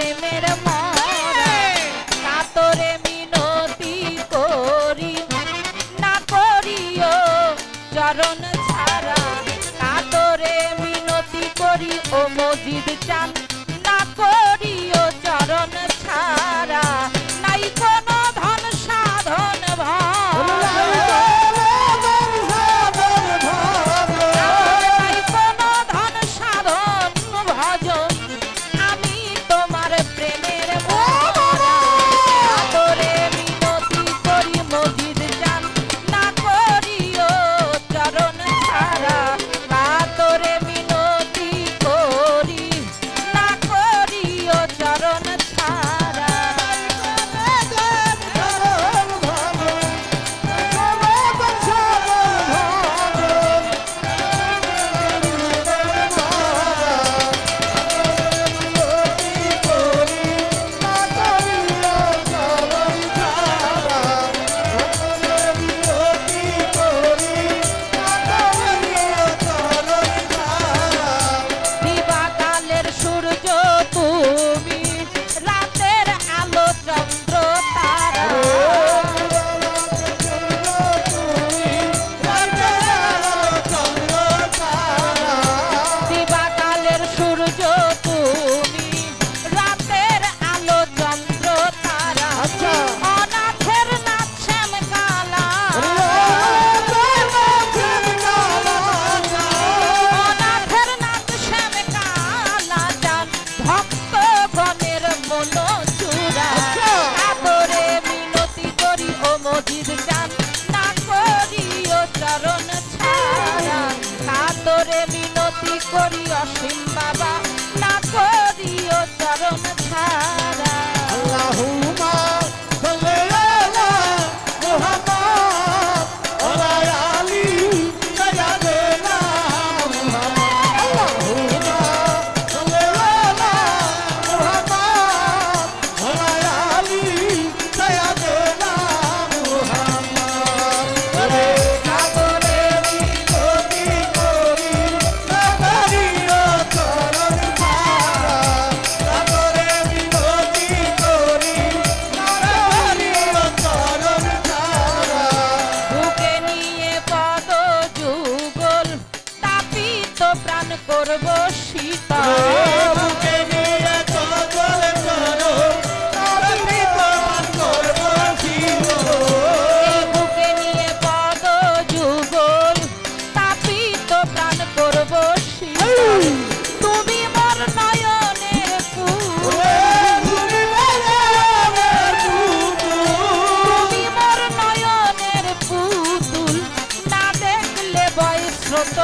প্রেমের মরা কাতরে মিনতি করি না করিও চরণ ছাড়া কাতরে মিনতি করি ও মজিদ চান না করিও চরণ ছাড়া নাই কোনো ধন সাধন নাই কোনো ধন সাধন ভজন আমি তোমার প্রেমের মরা কাতরে মিনতি করি মজিদ চান না করিও চরণ ছাড়া কাতরে মিনতি করি না করিও চরণ ছাড়া দিবাকালের সূর্য তুমি রাতের আলো চন্দ্র তারা দিবাকালের সূর্য তুমি রাতের আলো চন্দ্র তারা অনাথের নাথ শ্যাম কালা অনাথের নাথ শ্যাম কালা যান ভক্ত গণের মন চূড়া কাতরে মিনতি করি ও মজিদ চান না করিও চরণ ছাড়া কাতরে মিনতি করি অসীম বাবা না করিও চরণ ছাড়া আল্লাহুম্মা সাল্লি আলা মুহাম্মদ ওয়া আলি সাইয়্যিদিনা মুহাম্মদ আল্লাহুম্মা সাল্লি আলা মুহাম্মদ ওয়া আলি সাইয়্যিদিনা মুহাম্মদ ওরে কাতরে মিনতি করি না করিও চরণ ছাড়া কাতরে মিনতি করি না করিও চরণ ছাড়া বুকে নিয়ে পদ যুগল তাপিত প্রাণ করব শীতল বুকে নিয়ে চল করো তাপিত প্রাণ করব শীতল এই বুকে নিয়ে পদ যুগল তাপিত প্রাণ করব শীতল তুমি মোর নয়নের ফুল তুমি মোর নয়নের পুতুল না দেখলে বয় স্রোত